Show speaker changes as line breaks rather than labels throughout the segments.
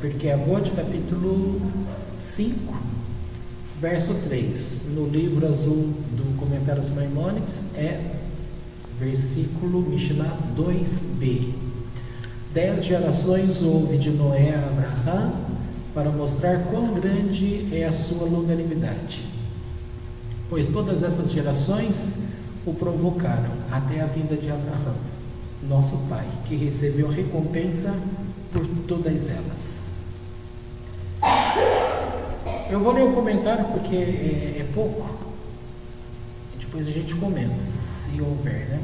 Pirkei Avot, capítulo 5, verso 3. No livro azul do Comentários Maimônides versículo Mishnah 2b. 10 gerações houve de Noé a Abraham, para mostrar quão grande é a sua longanimidade. Pois todas essas gerações o provocaram até a vinda de Abraham, nosso pai, que recebeu recompensa por todas elas. Eu vou ler o comentário porque é pouco, depois a gente comenta, se houver, né?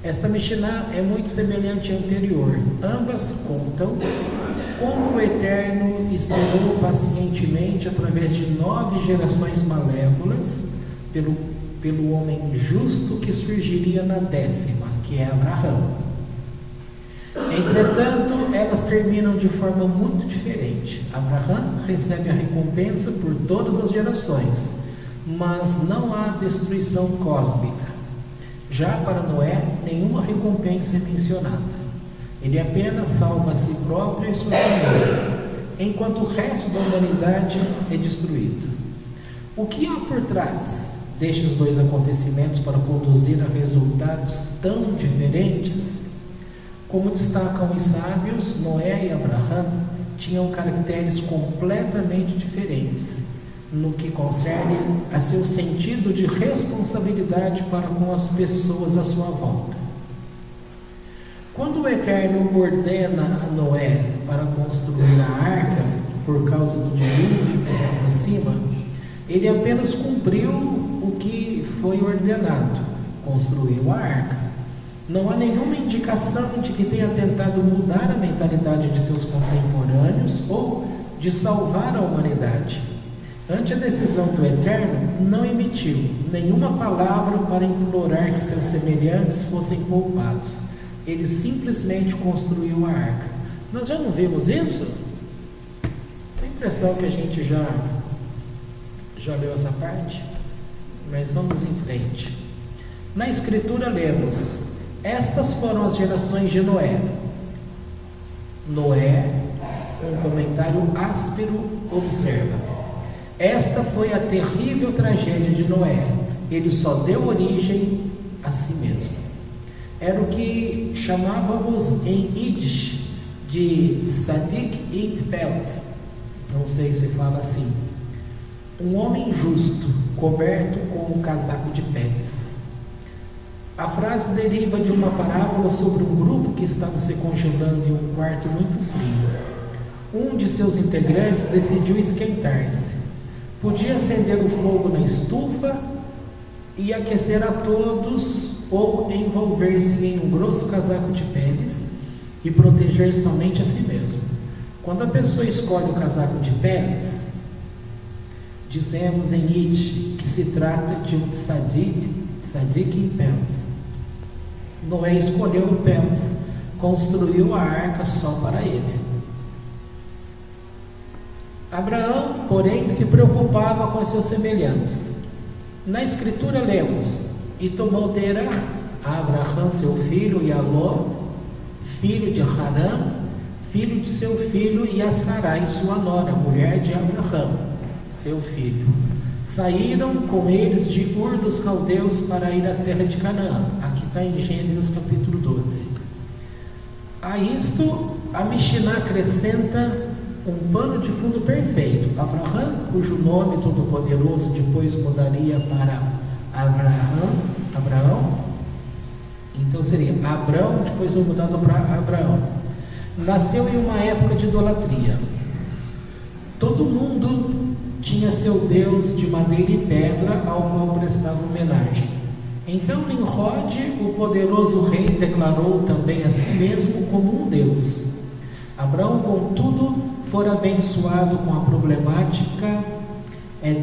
Esta Mishnah é muito semelhante à anterior. Ambas contam como o Eterno esperou pacientemente através de 9 gerações malévolas pelo homem justo que surgiria na 10ª, que é Abraão. Entretanto, elas terminam de forma muito diferente. Abraão recebe a recompensa por todas as gerações, mas não há destruição cósmica. Já para Noé, nenhuma recompensa é mencionada. Ele apenas salva a si próprio e sua família, enquanto o resto da humanidade é destruído. O que há por trás destes dois acontecimentos para conduzir a resultados tão diferentes? Como destacam os sábios, Noé e Abraão tinham caracteres completamente diferentes no que concerne a seu sentido de responsabilidade para com as pessoas à sua volta. Quando o Eterno ordena a Noé para construir a arca por causa do dilúvio que se aproxima, ele apenas cumpriu o que foi ordenado, construiu a arca. Não há nenhuma indicação de que tenha tentado mudar a mentalidade de seus contemporâneos ou de salvar a humanidade. Ante a decisão do Eterno, não emitiu nenhuma palavra para implorar que seus semelhantes fossem poupados. Ele simplesmente construiu a arca. Nós já não vimos isso? Tem a impressão que a gente já leu essa parte? Mas vamos em frente. Na Escritura lemos: estas foram as gerações de Noé. Noé, um comentário áspero, observa: esta foi a terrível tragédia de Noé. Ele só deu origem a si mesmo. Era o que chamávamos em Yiddish de Tzadik It Peltz. Não sei se fala assim. Um homem justo, coberto com um casaco de peles. A frase deriva de uma parábola sobre um grupo que estava se congelando em um quarto muito frio. Um de seus integrantes decidiu esquentar-se. Podia acender o fogo na estufa e aquecer a todos, ou envolver-se em um grosso casaco de peles e proteger somente a si mesmo. Quando a pessoa escolhe o casaco de peles, dizemos em Yiddish que se trata de um tzadik em pelts. Noé escolheu o pelts, construiu a arca só para ele. Abraão, porém, se preocupava com seus semelhantes. Na Escritura lemos: e tomou Terah, a Abraão seu filho, e a Ló, filho de Harã, filho de seu filho, e a Sarai, sua nora, mulher de Abraão, seu filho. Saíram com eles de Ur dos Caldeus para ir à terra de Canaã. Aqui está em Gênesis capítulo 12. A isto, a Mishnah acrescenta um pano de fundo perfeito. Abraão, cujo nome Todo-Poderoso depois mudaria para Abraão, então seria Abrão, depois foi mudado para Abraão. Nasceu em uma época de idolatria. Todo mundo tinha seu Deus de madeira e pedra ao qual prestava homenagem. Então Nimrod, o poderoso rei, declarou também a si mesmo como um Deus. Abraão, contudo, fora abençoado com a problemática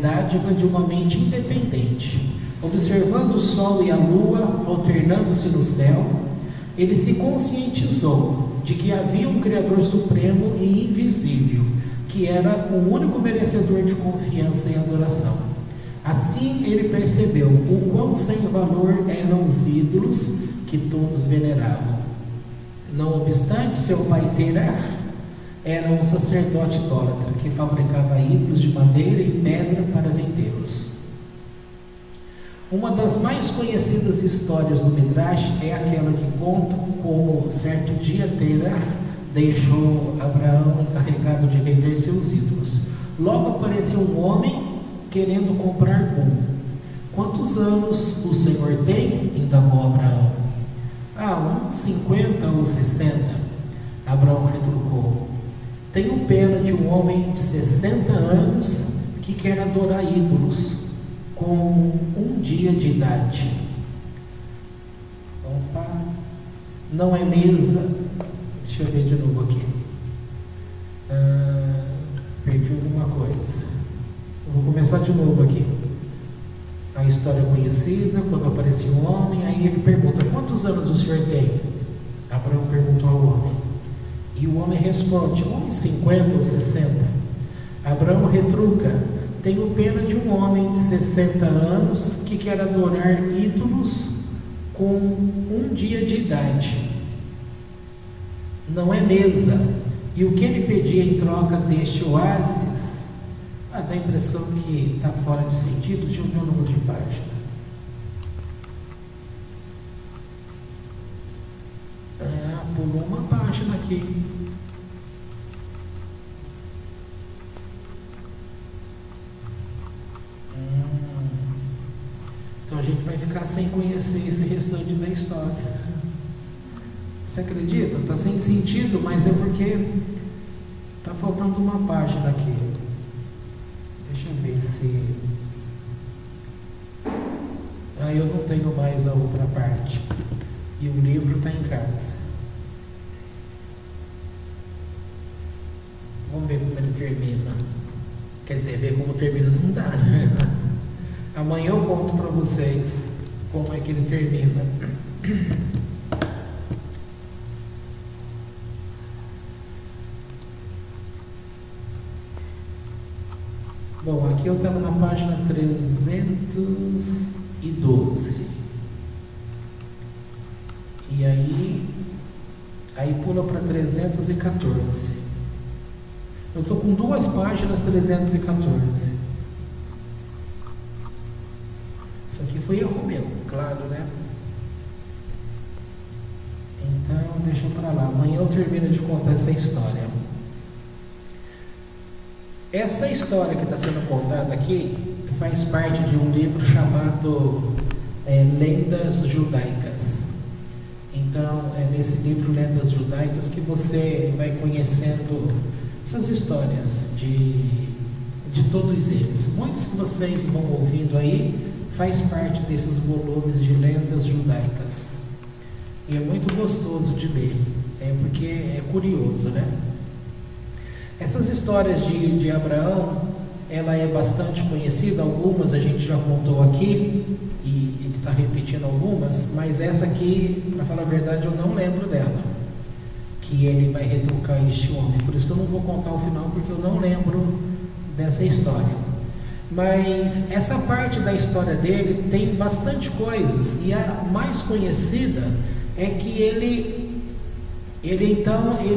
dádiva de uma mente independente. Observando o sol e a lua alternando-se no céu, ele se conscientizou de que havia um Criador supremo e invisível, que era o único merecedor de confiança e adoração. Assim ele percebeu o quão sem valor eram os ídolos que todos veneravam. Não obstante, seu pai Terah era um sacerdote idólatra que fabricava ídolos de madeira e pedra para vendê-los. Uma das mais conhecidas histórias do Midrash é aquela que conta como certo dia Terah deixou Abraão encarregado de vender seus ídolos. Logo apareceu um homem querendo comprar um. Quantos anos o Senhor tem? Indagou Abraão. Uns 50 ou 60. Abraão retrucou. Tenho pena de um homem de 60 anos que quer adorar ídolos com um dia de idade. Opa, não é mesa. Deixa eu ver de novo aqui. Perdi alguma coisa. Vou começar de novo aqui. A história conhecida, quando apareceu um homem, aí ele pergunta, quantos anos o senhor tem? Abraão perguntou ao homem. E o homem responde, 50 ou 60. Abraão retruca, tenho pena de um homem de 60 anos que quer adorar ídolos com um dia de idade. Não é mesa. E o que ele pedia em troca deste oásis? Dá a impressão que está fora de sentido. Deixa eu ver o número de página. Pulou uma página aqui. Então a gente vai ficar sem conhecer esse restante da história. Você acredita? Está sem sentido, mas é porque está faltando uma página aqui. Deixa eu ver se... eu não tenho mais a outra parte. E o livro está em casa. Vamos ver como ele termina. Quer dizer, ver como termina não dá, né? Amanhã eu conto para vocês como é que ele termina. Bom, aqui eu estava na página 312. E aí pula para 314. Eu estou com duas páginas 314. Isso aqui foi erro meu, claro, né? Então, deixa para lá. Amanhã eu termino de contar essa história. Essa história que está sendo contada aqui faz parte de um livro chamado Lendas Judaicas. Então, é nesse livro Lendas Judaicas que você vai conhecendo essas histórias de todos eles. Muitos que vocês vão ouvindo aí faz parte desses volumes de Lendas Judaicas. E é muito gostoso de ler, porque é curioso, né? Essas histórias de Abraão, ela é bastante conhecida, algumas a gente já contou aqui, e ele está repetindo algumas, mas essa aqui, para falar a verdade, eu não lembro dela, que ele vai retrucar este homem, por isso que eu não vou contar o final, porque eu não lembro dessa história. Mas essa parte da história dele tem bastante coisas, e a mais conhecida é que ele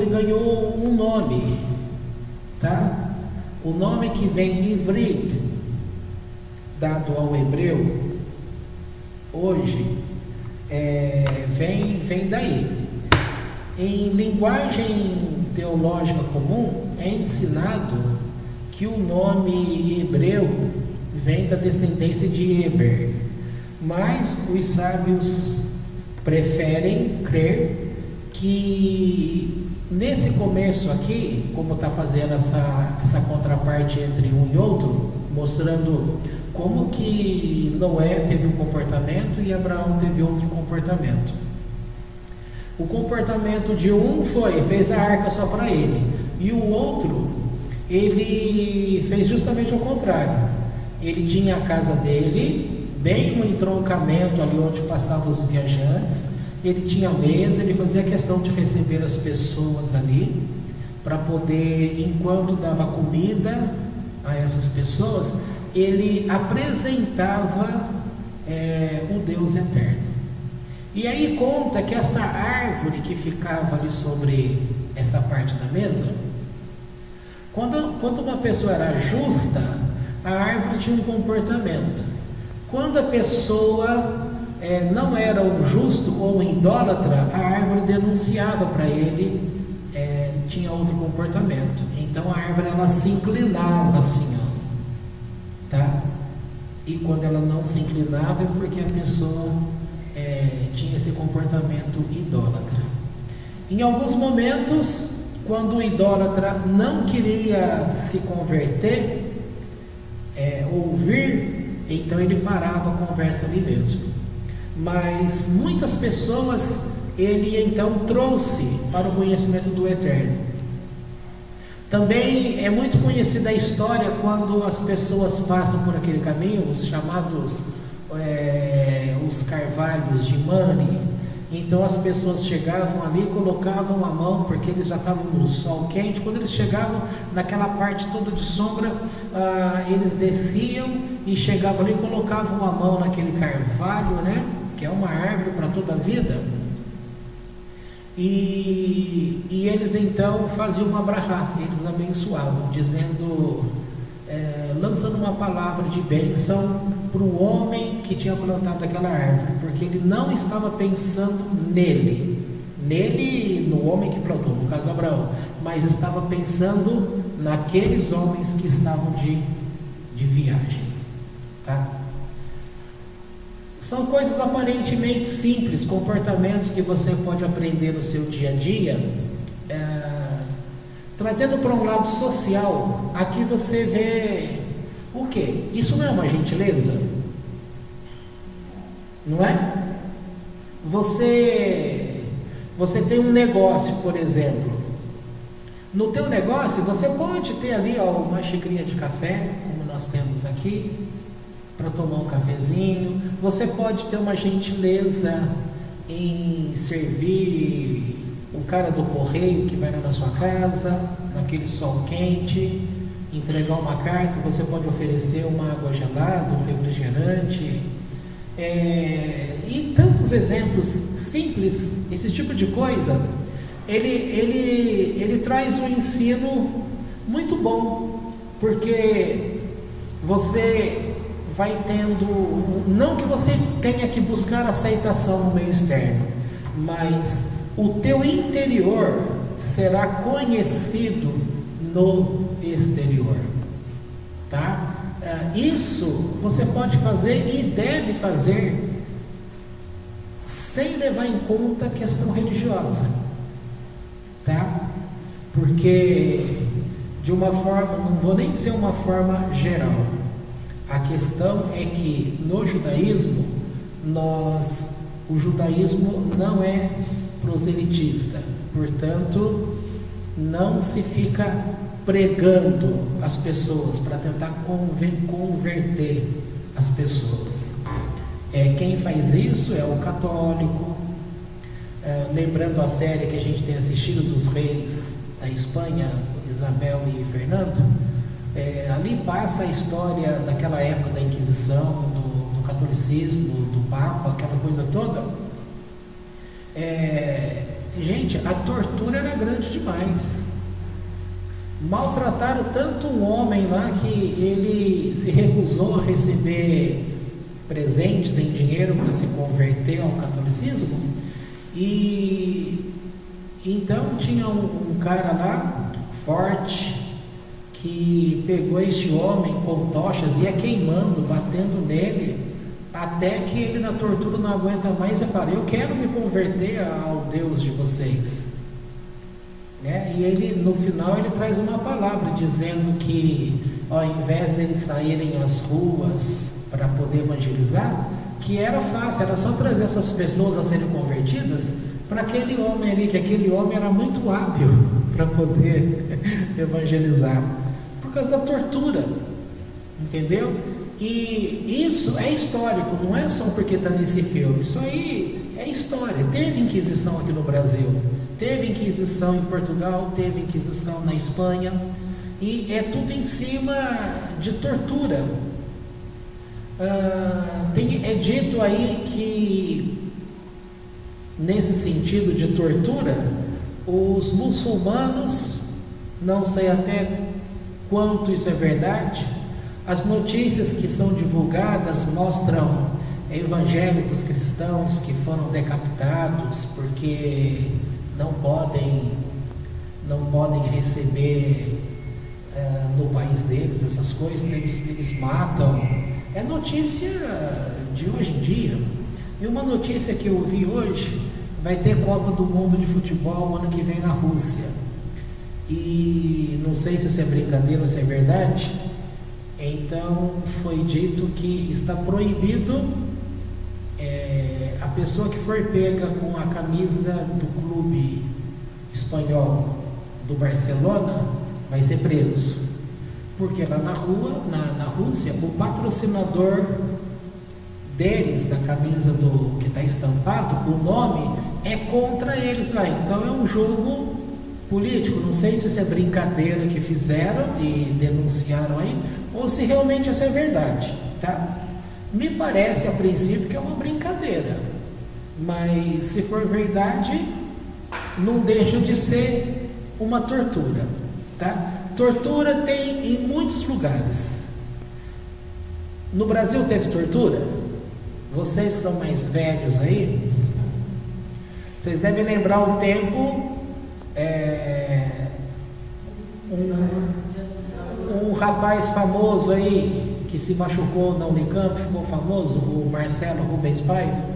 ganhou um nome, tá? O nome que vem em Ivrit, dado ao hebreu, hoje, vem daí. Em linguagem teológica comum, é ensinado que o nome hebreu vem da descendência de Eber, mas os sábios preferem crer que nesse começo aqui, como está fazendo essa contraparte entre um e outro, mostrando como que Noé teve um comportamento e Abraão teve outro comportamento. O comportamento de um fez a arca só para ele, e o outro, ele fez justamente o contrário. Ele tinha a casa dele, bem no entroncamento ali onde passavam os viajantes, ele tinha mesa, ele fazia questão de receber as pessoas ali, para poder, enquanto dava comida a essas pessoas, ele apresentava o Deus eterno. E aí conta que esta árvore que ficava ali sobre esta parte da mesa, Quando uma pessoa era justa, a árvore tinha um comportamento. Quando a pessoa não era um justo ou um idólatra, a árvore denunciava para ele, tinha outro comportamento. Então a árvore ela se inclinava assim, tá? E quando ela não se inclinava é porque a pessoa tinha esse comportamento idólatra. Em alguns momentos, quando o idólatra não queria se converter, ouvir, então ele parava a conversa ali mesmo. Mas muitas pessoas ele então trouxe para o conhecimento do Eterno. Também é muito conhecida a história quando as pessoas passam por aquele caminho, os chamados os carvalhos de Mani. Então as pessoas chegavam ali, colocavam a mão, porque eles já estavam no sol quente. Quando eles chegavam naquela parte toda de sombra, eles desciam e chegavam ali e colocavam a mão naquele carvalho, né? Que é uma árvore para toda a vida. E eles então faziam uma brahá, eles abençoavam, dizendo, lançando uma palavra de bênção para o homem que tinha plantado aquela árvore, porque ele não estava pensando nele, no homem que plantou, no caso Abraão, mas estava pensando naqueles homens que estavam de viagem, tá? São coisas aparentemente simples, comportamentos que você pode aprender no seu dia a dia. Trazendo para um lado social, aqui você vê o quê? Isso não é uma gentileza? Não é? Você tem um negócio, por exemplo. No teu negócio, você pode ter ali uma xicrinha de café, como nós temos aqui, para tomar um cafezinho. Você pode ter uma gentileza em servir o cara do correio que vai lá na sua casa, naquele sol quente, entregar uma carta. Você pode oferecer uma água gelada, um refrigerante, e tantos exemplos simples. Esse tipo de coisa ele traz um ensino muito bom, porque você vai tendo, não que você tenha que buscar aceitação no meio externo, mas o teu interior será conhecido no exterior, tá? Isso você pode fazer e deve fazer sem levar em conta a questão religiosa, tá? Porque de uma forma, não vou nem dizer uma forma geral, a questão é que no judaísmo, o judaísmo não é proselitista, portanto, não se fica pregando as pessoas para tentar converter as pessoas. Quem faz isso é o católico. Lembrando a série que a gente tem assistido dos reis da Espanha, Isabel e Fernando, ali passa a história daquela época da Inquisição, do catolicismo, do Papa, aquela coisa toda. Gente, a tortura era grande demais. Maltrataram tanto um homem lá que ele se recusou a receber presentes em dinheiro para se converter ao catolicismo. E então tinha um cara lá forte que pegou este homem com tochas, ia queimando, batendo nele, até que ele na tortura não aguenta mais e fala: eu quero me converter ao Deus de vocês, né? E ele, no final, ele traz uma palavra dizendo que ao invés deles saírem às ruas para poder evangelizar, que era fácil, era só trazer essas pessoas a serem convertidas para aquele homem ali, que aquele homem era muito hábil para poder evangelizar, por causa da tortura, entendeu? E isso é histórico, não é só porque está nesse filme, isso aí é história. Teve Inquisição aqui no Brasil, teve Inquisição em Portugal, teve Inquisição na Espanha, e é tudo em cima de tortura. É dito aí que, nesse sentido de tortura, os muçulmanos, não sei até quanto isso é verdade. As notícias que são divulgadas mostram evangélicos cristãos que foram decapitados porque não podem receber no país deles essas coisas, eles matam. É notícia de hoje em dia. E uma notícia que eu vi hoje: vai ter Copa do Mundo de futebol ano que vem na Rússia. E não sei se isso é brincadeira ou se é verdade. Então foi dito que está proibido a pessoa que for pega com a camisa do clube espanhol do Barcelona vai ser preso, porque lá na Rússia, o patrocinador deles, da camisa que está estampado, o nome é contra eles lá. Então é um jogo político. Não sei se isso é brincadeira que fizeram e denunciaram aí, ou se realmente isso é verdade, tá? Me parece a princípio que é uma brincadeira, mas se for verdade, não deixa de ser uma tortura, tá? Tortura tem em muitos lugares. No Brasil teve tortura? Vocês são mais velhos aí, vocês devem lembrar o tempo, um rapaz famoso aí que se machucou na Unicamp, ficou famoso, o Marcelo Rubens Paiva.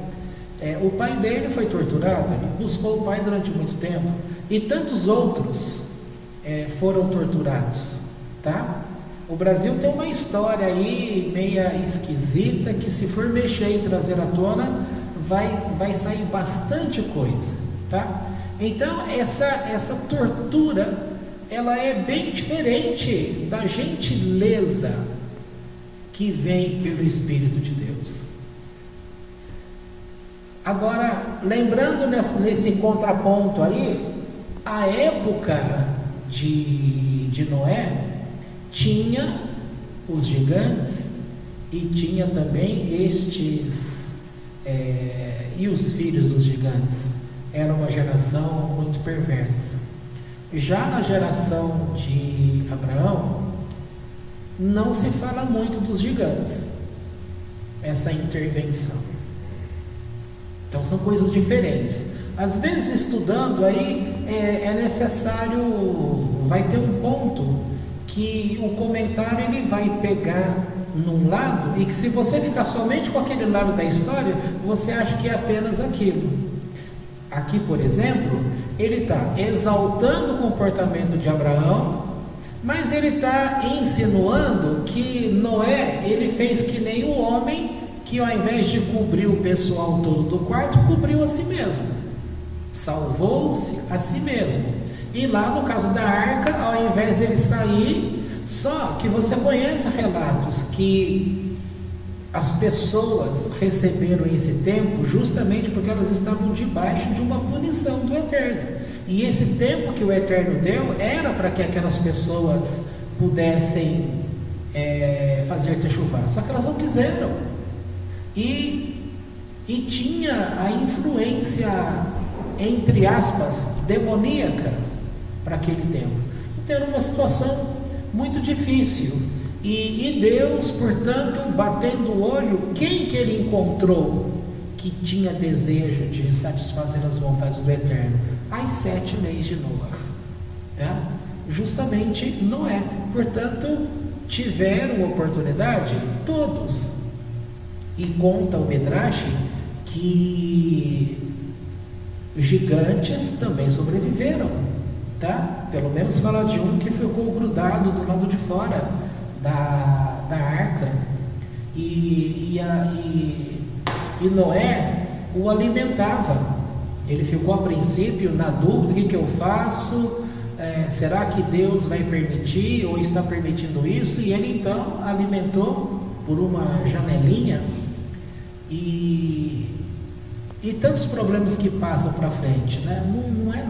O pai dele foi torturado, ele buscou o pai durante muito tempo, e tantos outros foram torturados, tá? O Brasil tem uma história aí meia esquisita, que se for mexer e trazer à tona, vai sair bastante coisa, tá? Então essa tortura, ela é bem diferente da gentileza que vem pelo Espírito de Deus. Agora, lembrando nesse contraponto aí, a época de Noé tinha os gigantes e tinha também e os filhos dos gigantes. Era uma geração muito perversa. Já na geração de Abraão, não se fala muito dos gigantes, essa intervenção. Então são coisas diferentes. Às vezes, estudando aí, é necessário, vai ter um ponto que o comentário ele vai pegar num lado, e que se você ficar somente com aquele lado da história, você acha que é apenas aquilo. Aqui, por exemplo, ele está exaltando o comportamento de Abraão, mas ele está insinuando que Noé, ele fez que nem o homem, que ao invés de cobrir o pessoal todo do quarto, cobriu a si mesmo, salvou-se a si mesmo. E lá no caso da arca, ao invés dele sair, só que você conhece relatos que as pessoas receberam esse tempo justamente porque elas estavam debaixo de uma punição do Eterno. E esse tempo que o Eterno deu era para que aquelas pessoas pudessem fazer techuvá, só que elas não quiseram. E tinha a influência, entre aspas, demoníaca para aquele tempo. Então era uma situação muito difícil. E Deus, portanto, batendo o olho, quem que ele encontrou que tinha desejo de satisfazer as vontades do Eterno? As 7 leis de Noé, tá? Justamente Noé. Portanto, tiveram oportunidade todos. E conta o Midrash que gigantes também sobreviveram, tá? Pelo menos fala de um que ficou grudado do lado de fora da arca, e Noé o alimentava. Ele ficou a princípio na dúvida: o que eu faço? Será que Deus vai permitir ou está permitindo isso? E ele então alimentou por uma janelinha, e tantos problemas que passam para frente, né?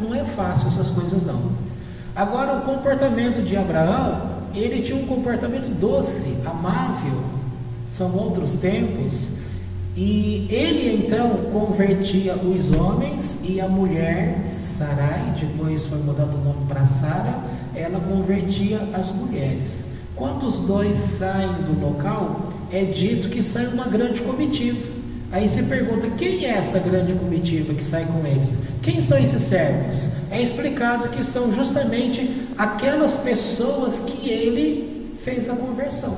Não é fácil essas coisas não. Agora, o comportamento de Abraão, ele tinha um comportamento doce, amável, são outros tempos, e ele então convertia os homens, e a mulher Sarai, depois foi mudado o nome para Sara, ela convertia as mulheres. Quando os dois saem do local, é dito que sai uma grande comitiva. Aí se pergunta, quem é esta grande comitiva que sai com eles? Quem são esses servos? É explicado que são justamente aquelas pessoas que ele fez a conversão.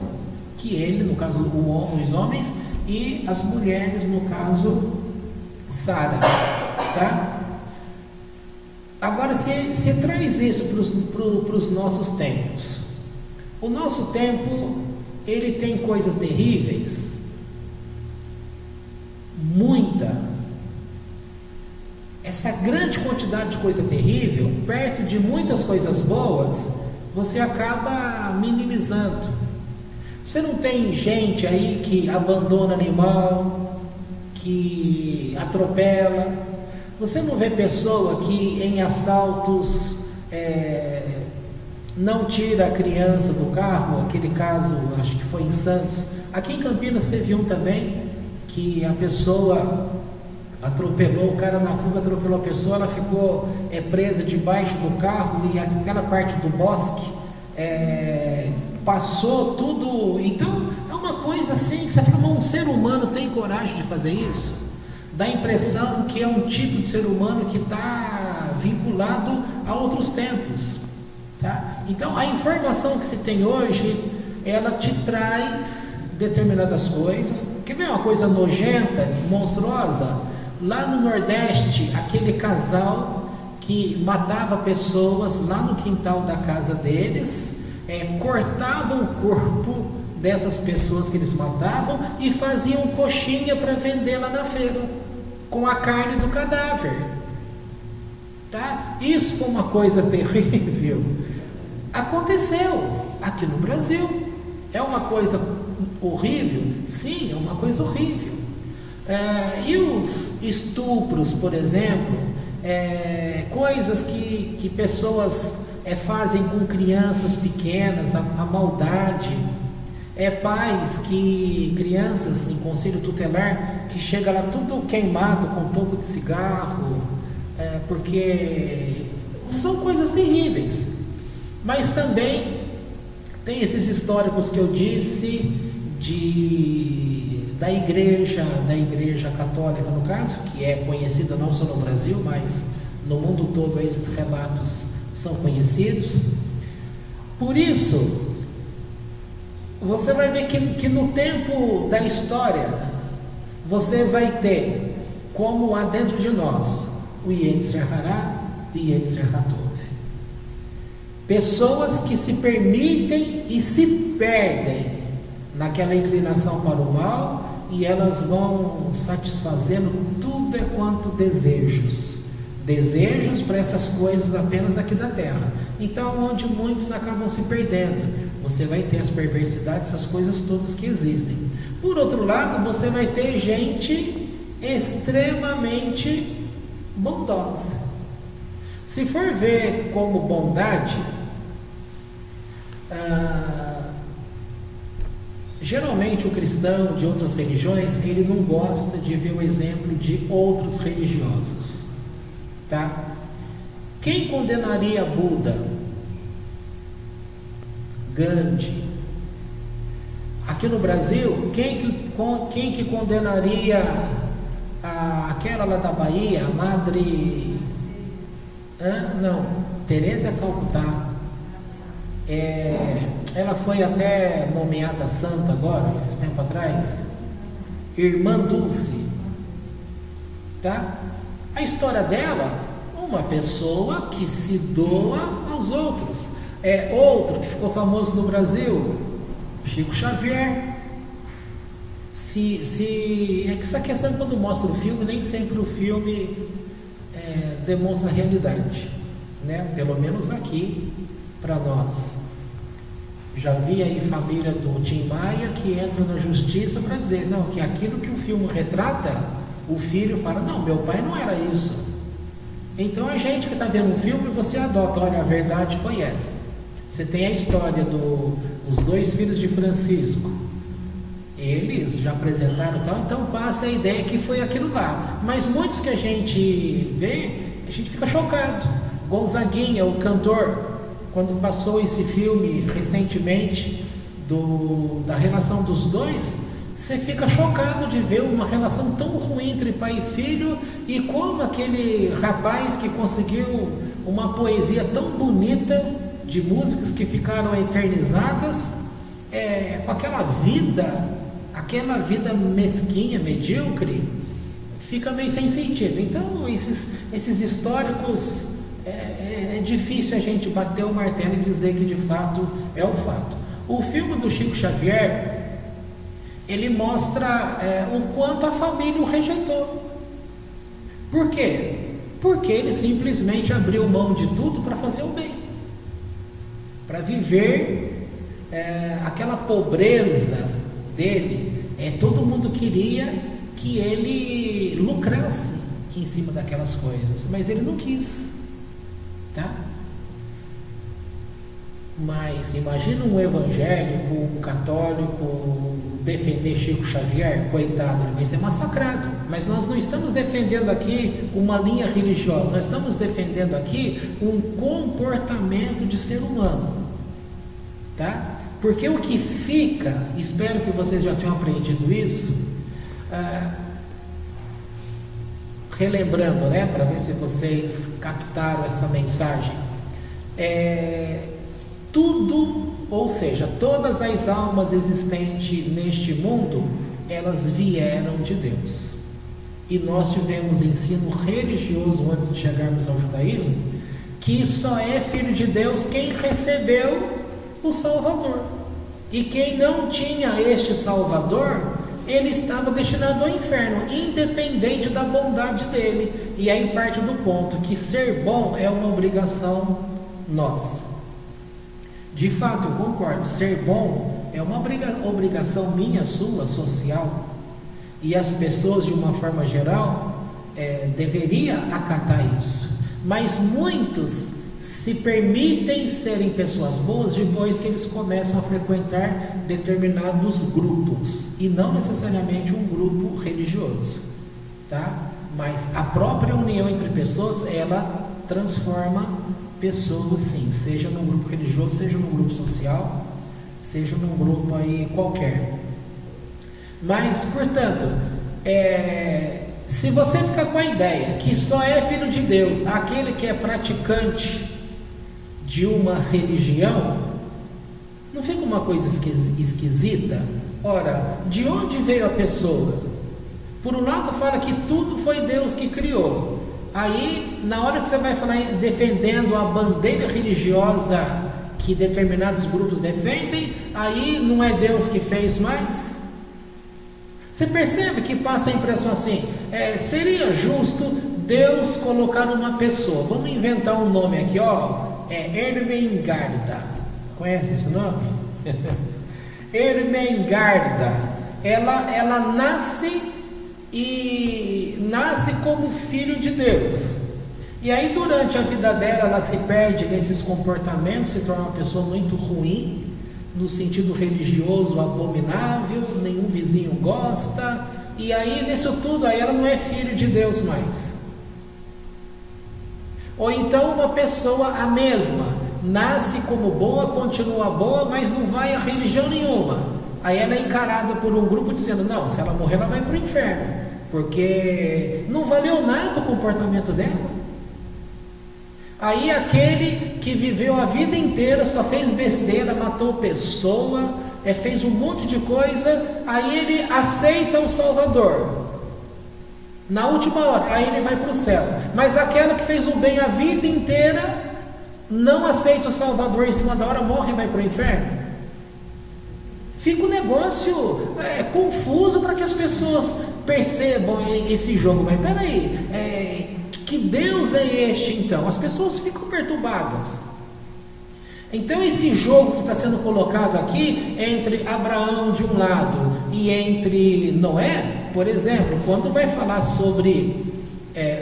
Que ele, no caso, os homens, e as mulheres, no caso, Sara. Tá? Agora, se traz isso para os nossos tempos. O nosso tempo, ele tem coisas terríveis. Muita. Essa grande quantidade de coisa terrível, perto de muitas coisas boas, você acaba minimizando. Você não tem gente aí que abandona animal, que atropela. Você não vê pessoa que em assaltos não tira a criança do carro. Aquele caso, acho que foi em Santos. Aqui em Campinas teve um também, que a pessoa atropelou, o cara na fuga atropelou a pessoa, ela ficou presa debaixo do carro, e aquela parte do bosque passou tudo. Então é uma coisa assim que você fala, um ser humano tem coragem de fazer isso? Dá a impressão que é um tipo de ser humano que está vinculado a outros tempos, tá? Então a informação que se tem hoje, ela te traz determinadas coisas. Quer ver uma coisa nojenta, monstruosa? Lá no Nordeste, aquele casal que matava pessoas lá no quintal da casa deles, cortavam o corpo dessas pessoas que eles matavam e faziam coxinha para vender lá na feira, com a carne do cadáver. Tá? Isso foi uma coisa terrível. Aconteceu aqui no Brasil. É uma coisa horrível? Sim, é uma coisa horrível. E os estupros, por exemplo, coisas que pessoas fazem com crianças pequenas, a maldade, pais crianças em conselho tutelar, que chega lá tudo queimado com toco de cigarro, porque são coisas terríveis. Mas também tem esses históricos que eu disse da igreja católica, no caso, que é conhecida não só no Brasil, mas no mundo todo. Esses relatos são conhecidos. Por isso, você vai ver que no tempo da história, você vai ter, como há dentro de nós, o Yetzer Hará e Yetzer Hatov. Pessoas que se permitem e se perdem naquela inclinação para o mal, e elas vão satisfazendo tudo quanto desejos para essas coisas apenas aqui da terra. Então, onde muitos acabam se perdendo, você vai ter as perversidades, essas coisas todas que existem. Por outro lado, você vai ter gente extremamente bondosa. Se for ver como bondade, geralmente o cristão de outras religiões, ele não gosta de ver o exemplo de outros religiosos, tá? Quem condenaria Buda, Gandhi? Aqui no Brasil, quem que condenaria aquela lá da Bahia, a Madre Teresa Calcutá? Ela foi até nomeada santa agora, esses tempos atrás, Irmã Dulce, tá? A história dela, uma pessoa que se doa aos outros. Outro que ficou famoso no Brasil, Chico Xavier. É que essa questão, quando mostra o filme, nem sempre o filme demonstra a realidade, né? Pelo menos aqui para nós. Já vi aí família do Tim Maia que entra na justiça para dizer, não, que aquilo que o filme retrata, o filho fala, não, meu pai não era isso. Então a gente que está vendo um filme, você adota, olha, a verdade foi essa. Você tem a história dos dois filhos de Francisco, eles já apresentaram tal, então passa a ideia que foi aquilo lá. Mas muitos que a gente vê, a gente fica chocado. Gonzaguinha, o cantor, quando passou esse filme recentemente da relação dos dois, você fica chocado de ver uma relação tão ruim entre pai e filho, e como aquele rapaz que conseguiu uma poesia tão bonita de músicas que ficaram eternizadas, com aquela vida mesquinha, medíocre, fica meio sem sentido. Então esses históricos, é difícil a gente bater o martelo e dizer que de fato é o fato. O filme do Chico Xavier, ele mostra o quanto a família o rejeitou. Por quê? Porque ele simplesmente abriu mão de tudo para fazer o bem, para viver aquela pobreza dele. Todo mundo queria que ele lucrasse em cima daquelas coisas, mas ele não quis, tá? Mas imagina um evangélico, um católico defender Chico Xavier, coitado, ele vai ser massacrado. Mas nós não estamos defendendo aqui uma linha religiosa, nós estamos defendendo aqui um comportamento de ser humano, tá? Porque o que fica, espero que vocês já tenham aprendido isso, relembrando, né, para ver se vocês captaram essa mensagem, tudo, ou seja, todas as almas existentes neste mundo, elas vieram de Deus. E nós tivemos ensino religioso antes de chegarmos ao judaísmo, que só é filho de Deus quem recebeu o Salvador. E quem não tinha este Salvador, ele estava destinado ao inferno, independente da bondade dele. E aí parte do ponto que ser bom é uma obrigação nossa. De fato, eu concordo, ser bom é uma obrigação minha, sua, social, e as pessoas de uma forma geral deveriam acatar isso, mas muitos se permitem serem pessoas boas depois que eles começam a frequentar determinados grupos, e não necessariamente um grupo religioso, tá? Mas a própria união entre pessoas, ela transforma pessoas, sim, seja num grupo religioso, seja num grupo social, seja num grupo aí qualquer. Mas, portanto, se você ficar com a ideia que só é filho de Deus aquele que é praticante de uma religião, não fica uma coisa esquisita? Ora, de onde veio a pessoa? Por um lado fala que tudo foi Deus que criou. Aí, na hora que você vai falar defendendo a bandeira religiosa que determinados grupos defendem, aí não é Deus que fez mais? Você percebe que passa a impressão assim, seria justo Deus colocar uma pessoa, vamos inventar um nome aqui, Ermengarda, conhece esse nome? Ermengarda, ela nasce como filho de Deus, e aí durante a vida dela ela se perde nesses comportamentos, se torna uma pessoa muito ruim, no sentido religioso, abominável, nenhum vizinho gosta, e aí nisso tudo aí ela não é filho de Deus mais. Ou então uma pessoa a mesma, nasce como boa, continua boa, mas não vai a religião nenhuma, aí ela é encarada por um grupo dizendo, não, se ela morrer ela vai para o inferno, porque não valeu nada o comportamento dela. Aí aquele que viveu a vida inteira, só fez besteira, matou pessoa, fez um monte de coisa, aí ele aceita o Salvador, na última hora, aí ele vai para o céu. Mas aquela que fez o bem a vida inteira, não aceita o Salvador, em cima da hora morre e vai para o inferno. Fica um negócio confuso para que as pessoas percebam esse jogo. Mas peraí, que Deus é este então? As pessoas ficam perturbadas. Então esse jogo que está sendo colocado aqui entre Abraão de um lado e entre Noé, por exemplo, quando vai falar sobre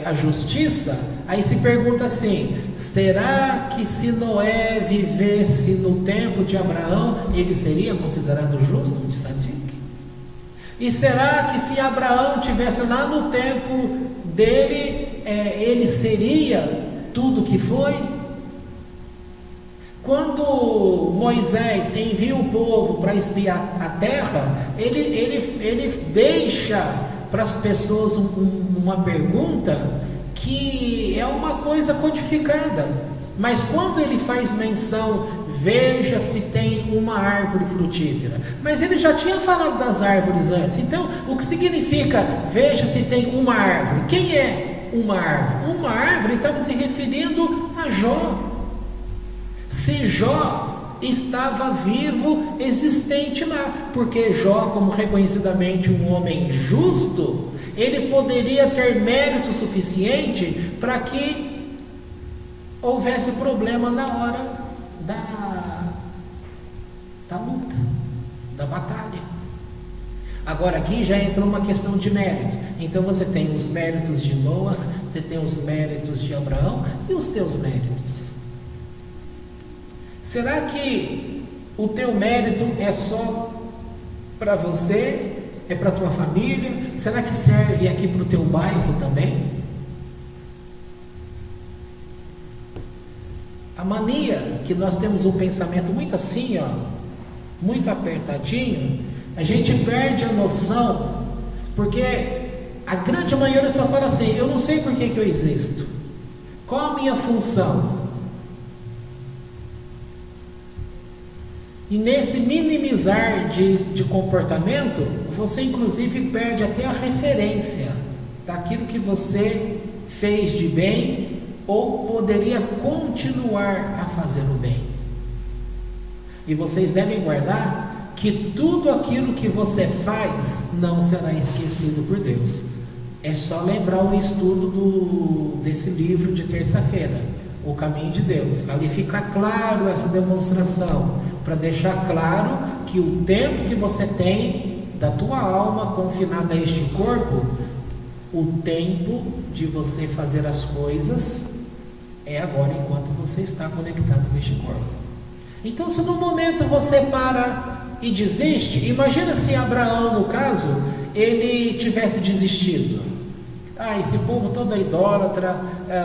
a justiça, aí se pergunta assim, será que se Noé vivesse no tempo de Abraão, ele seria considerado justo, de sadique? E será que se Abraão tivesse lá no tempo dele, ele seria tudo que foi? Quando Moisés envia o povo para espiar a terra, ele deixa para as pessoas uma pergunta que é uma coisa codificada. Mas quando ele faz menção, veja se tem uma árvore frutífera. Mas ele já tinha falado das árvores antes. Então, o que significa veja se tem uma árvore? Quem é uma árvore? Uma árvore estava se referindo a Jó. Se Jó estava vivo, existente lá, porque Jó, como reconhecidamente um homem justo, ele poderia ter mérito suficiente para que houvesse problema na hora da luta, da batalha. Agora aqui já entrou uma questão de mérito. Então você tem os méritos de Noé, você tem os méritos de Abraão e os teus méritos. Será que o teu mérito é só para você? É para a tua família? Será que serve aqui para o teu bairro também? A mania que nós temos um pensamento muito assim, muito apertadinho, a gente perde a noção, porque a grande maioria só fala assim: eu não sei por que eu existo, qual a minha função? E nesse minimizar de comportamento, você inclusive perde até a referência daquilo que você fez de bem ou poderia continuar a fazer o bem. E vocês devem guardar que tudo aquilo que você faz não será esquecido por Deus. É só lembrar o estudo desse livro de terça-feira, O Caminho de Deus. Ali fica claro essa demonstração, para deixar claro que o tempo que você tem da tua alma confinada a este corpo, o tempo de você fazer as coisas é agora, enquanto você está conectado neste corpo. Então, se no momento você para e desiste, imagina se Abraão, no caso, ele tivesse desistido. Esse povo todo é idólatra,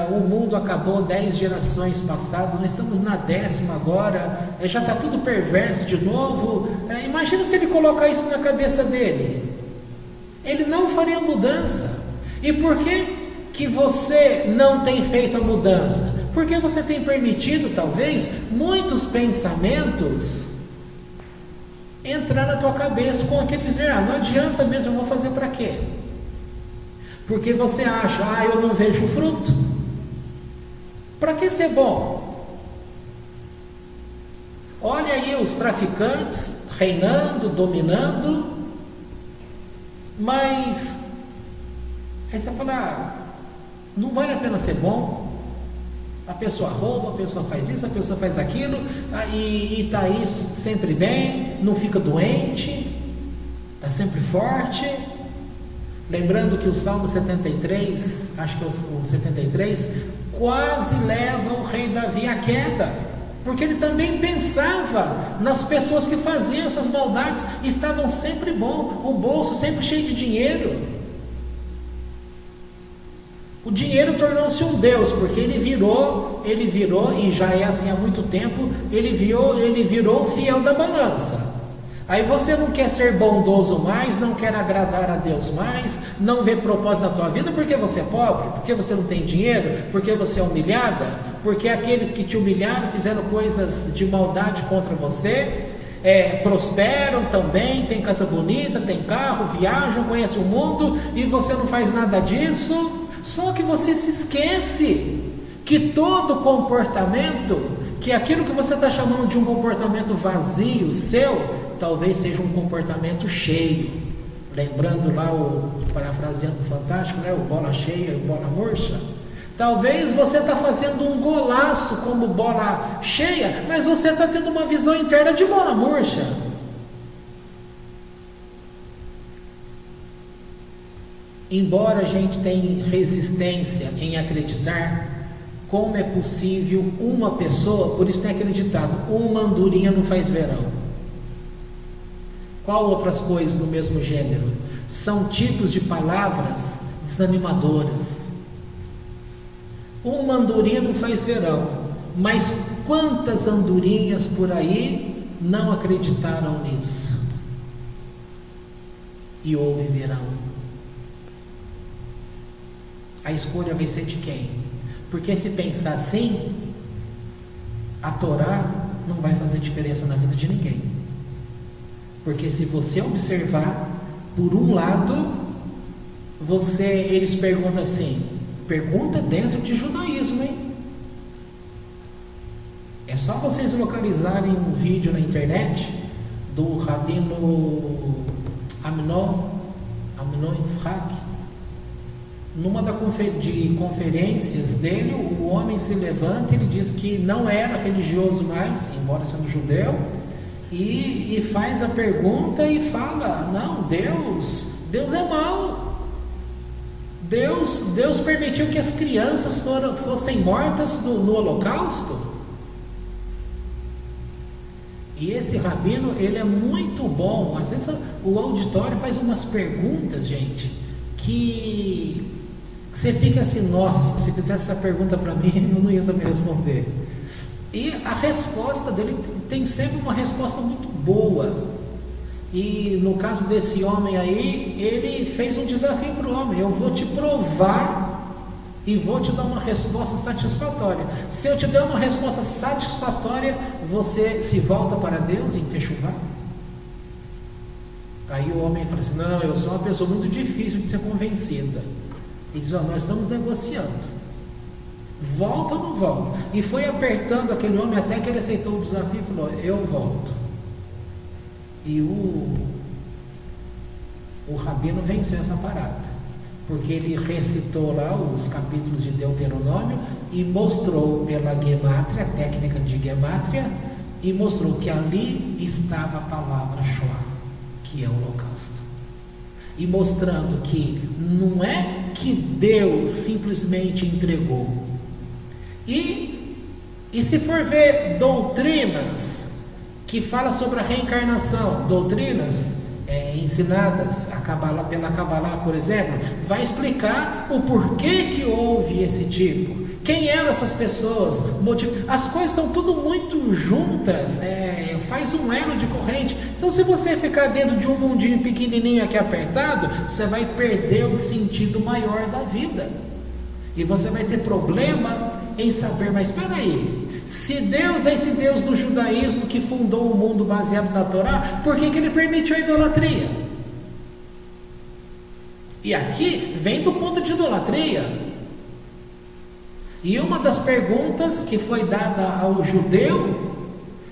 o mundo acabou 10 gerações passadas, nós estamos na 10ª agora, já está tudo perverso de novo. Imagina se ele colocar isso na cabeça dele, ele não faria mudança. E por que você não tem feito a mudança? Porque você tem permitido, talvez, muitos pensamentos entrar na tua cabeça com aquele dizer: não adianta mesmo, eu vou fazer para quê? Porque você acha: eu não vejo fruto. Para que ser bom? Olha aí os traficantes reinando, dominando, mas aí você fala: não vale a pena ser bom. A pessoa rouba, a pessoa faz isso, a pessoa faz aquilo, e está aí sempre bem, não fica doente, está sempre forte. Lembrando que o Salmo 73, acho que é o 73, quase leva o rei Davi à queda, porque ele também pensava nas pessoas que faziam essas maldades, estavam sempre bom, o bolso sempre cheio de dinheiro. O dinheiro tornou-se um Deus, porque ele virou, e já é assim há muito tempo, ele virou o fiel da balança. Aí você não quer ser bondoso mais, não quer agradar a Deus mais, não vê propósito na tua vida porque você é pobre, porque você não tem dinheiro, porque você é humilhada, porque aqueles que te humilharam fizeram coisas de maldade contra você, prosperam também, tem casa bonita, tem carro, viajam, conhecem o mundo, e você não faz nada disso. Só que você se esquece que todo comportamento, que aquilo que você está chamando de um comportamento vazio seu, talvez seja um comportamento cheio. Lembrando lá parafraseando o Fantástico, o bola cheia e bola murcha. Talvez você está fazendo um golaço como bola cheia, mas você está tendo uma visão interna de bola murcha. Embora a gente tenha resistência em acreditar, como é possível uma pessoa, por isso tem aquele ditado: uma andorinha não faz verão. Qual outras coisas do mesmo gênero? São tipos de palavras desanimadoras. Uma andorinha não faz verão, mas quantas andorinhas por aí não acreditaram nisso? E houve verão. A escolha vai ser de quem? Porque se pensar assim, a Torá não vai fazer diferença na vida de ninguém. Porque se você observar, por um lado, eles perguntam assim, pergunta dentro de judaísmo, hein? É só vocês localizarem um vídeo na internet do Rabino Amnon Yitzhak. Numa de conferências dele, o homem se levanta e ele diz que não era religioso mais, embora sendo judeu, e faz a pergunta e fala, não, Deus é mau. Deus permitiu que as crianças fossem mortas no holocausto. E esse rabino, ele é muito bom. Às vezes o auditório faz umas perguntas, gente, que você fica assim, nossa, se fizesse essa pergunta para mim, eu não ia saber responder. E a resposta dele tem sempre uma resposta muito boa. E no caso desse homem aí, ele fez um desafio para o homem: eu vou te provar e vou te dar uma resposta satisfatória. Se eu te der uma resposta satisfatória, você se volta para Deus em Techuvá? Aí o homem fala assim, não, eu sou uma pessoa muito difícil de ser convencida. Ele diz, nós estamos negociando, volta ou não volta? E foi apertando aquele homem até que ele aceitou o desafio e falou, eu volto. E o rabino venceu essa parada, porque ele recitou lá os capítulos de Deuteronômio e mostrou pela gemátria, a técnica de gemátria, e mostrou que ali estava a palavra Shoah, que é o holocausto. E mostrando que não é que Deus simplesmente entregou. E se for ver doutrinas que falam sobre a reencarnação, doutrinas ensinadas pela Kabbalah, por exemplo, vai explicar o porquê que houve esse tipo, quem eram essas pessoas, as coisas estão tudo muito juntas, faz um elo de corrente. Então, se você ficar dentro de um mundinho pequenininho aqui apertado, você vai perder o sentido maior da vida, e você vai ter problema em saber, mas espera aí, se Deus é esse Deus do judaísmo que fundou o mundo baseado na Torá, por que ele permitiu a idolatria? E aqui vem do ponto de idolatria. E uma das perguntas que foi dada ao judeu,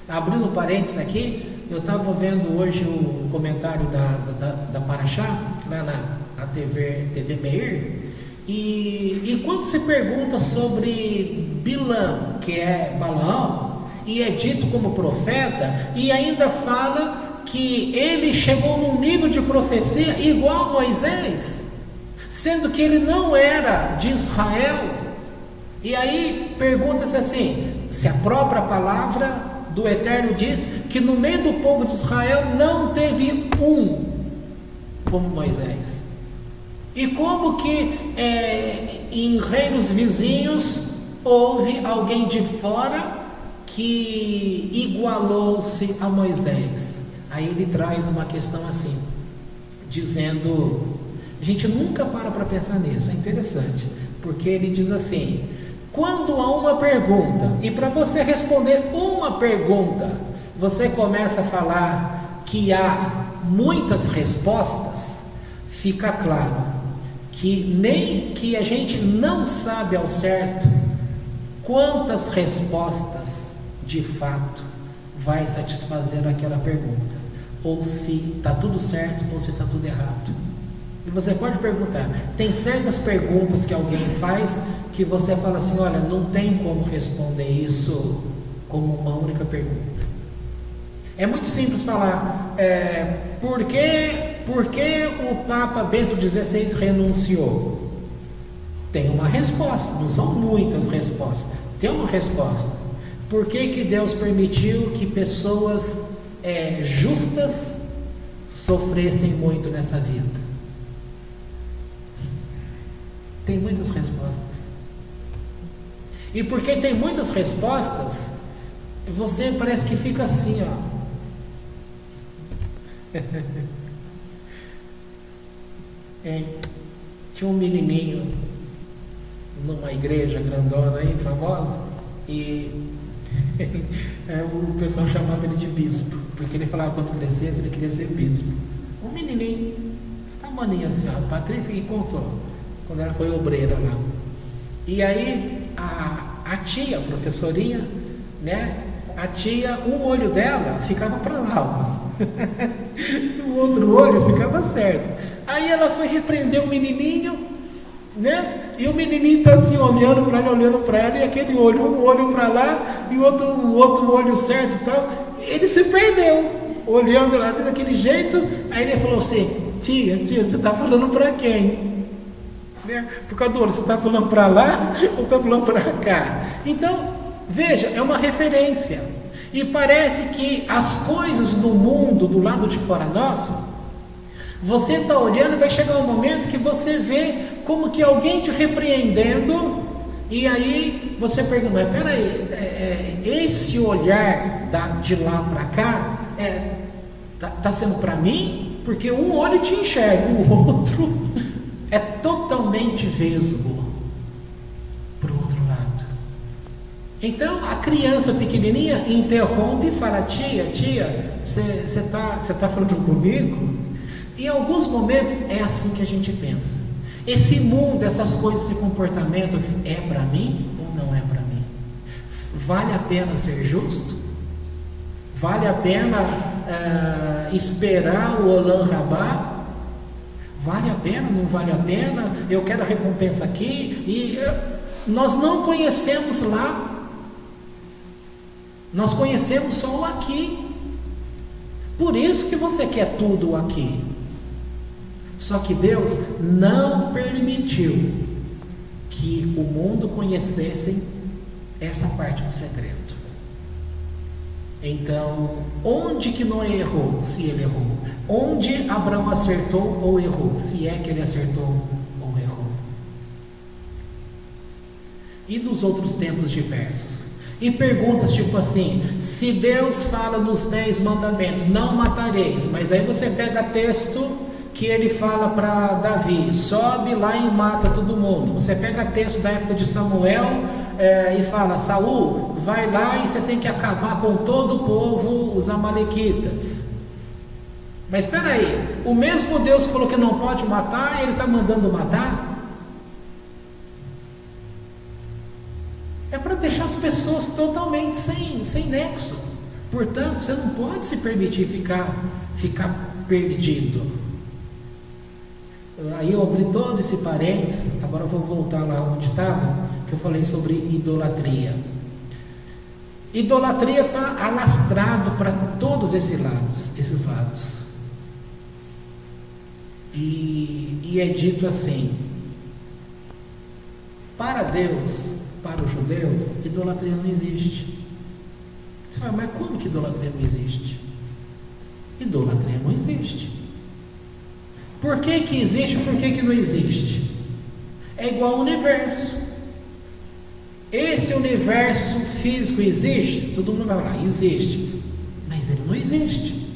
abrindo parênteses aqui, eu estava vendo hoje o comentário da Parashá, lá na TV Meir, e quando se pergunta sobre Bilam, que é Balaão, e é dito como profeta, e ainda fala que ele chegou num nível de profecia igual a Moisés, sendo que ele não era de Israel. E aí pergunta-se assim, se a própria palavra do Eterno diz que no meio do povo de Israel não teve um como Moisés. E como que em reinos vizinhos houve alguém de fora que igualou-se a Moisés? Aí ele traz uma questão assim, dizendo, a gente nunca para pensar nisso, é interessante, porque ele diz assim, quando há uma pergunta, e para você responder uma pergunta, você começa a falar que há muitas respostas, fica claro que nem que a gente não sabe ao certo quantas respostas de fato vai satisfazer aquela pergunta, ou se está tudo certo ou se está tudo errado. E você pode perguntar, tem certas perguntas que alguém faz que você fala assim, olha, não tem como responder isso como uma única pergunta. É muito simples falar, por que o Papa Bento XVI renunciou? Tem uma resposta, não são muitas respostas, tem uma resposta. Por que Deus permitiu que pessoas justas sofressem muito nessa vida? Tem muitas respostas. E porque tem muitas respostas, você parece que fica assim, ó. Tinha um menininho numa igreja grandona aí, famosa, e o pessoal chamava ele de bispo, porque ele falava que quando crescesse ele queria ser bispo. Um menininho, esse tamanho assim, ó, a Patrícia que contou, quando ela foi obreira lá. E aí a tia, a professorinha, né? A tia, um olho dela ficava para lá, o outro olho ficava certo. Aí ela foi repreender o menininho, né? E o menininho está assim olhando para ela, e aquele olho, um olho para lá e o outro olho certo e tal. Ele se perdeu, olhando lá daquele jeito. Aí ele falou assim: tia, você está falando para quem? Né? Por causa do olho, você está falando para lá ou está falando para cá? Então, veja, é uma referência. E parece que as coisas do mundo, do lado de fora nosso, você está olhando e vai chegar um momento que você vê como que alguém te repreendendo, e aí você pergunta: mas peraí, esse olhar de lá para cá está sendo para mim? Porque um olho te enxerga, o outro é totalmente vesgo para o outro lado. Então a criança pequenininha interrompe e fala: tia, você está falando comigo? Em alguns momentos é assim que a gente pensa. Esse mundo, essas coisas, esse comportamento é para mim ou não é para mim? Vale a pena ser justo? Vale a pena esperar o Olam Rabá? Vale a pena, não vale a pena? Eu quero a recompensa aqui, e nós não conhecemos lá, nós conhecemos só o aqui. Por isso que você quer tudo aqui. Só que Deus não permitiu que o mundo conhecesse essa parte do segredo. Então, onde que Noé errou, se ele errou? Onde Abraão acertou ou errou, se é que ele acertou ou errou? E nos outros tempos diversos? E perguntas tipo assim: se Deus fala nos 10 mandamentos, não matareis, mas aí você pega texto que ele fala para Davi: sobe lá e mata todo mundo. Você pega texto da época de Samuel e fala: Saul, vai lá e você tem que acabar com todo o povo, os amalequitas. Mas espera aí, o mesmo Deus que falou que não pode matar, ele está mandando matar? É para deixar as pessoas totalmente sem nexo. Portanto, você não pode se permitir ficar perdido. Aí eu abri todo esse parênteses. Agora eu vou voltar lá onde estava, que eu falei sobre idolatria. Idolatria está alastrado para todos esses lados. E é dito assim: para Deus, para o judeu, idolatria não existe. Você fala: mas como que idolatria não existe? Idolatria não existe. Por que que existe, por que que não existe? É igual ao universo. Esse universo físico existe? Todo mundo vai falar: existe. Mas ele não existe.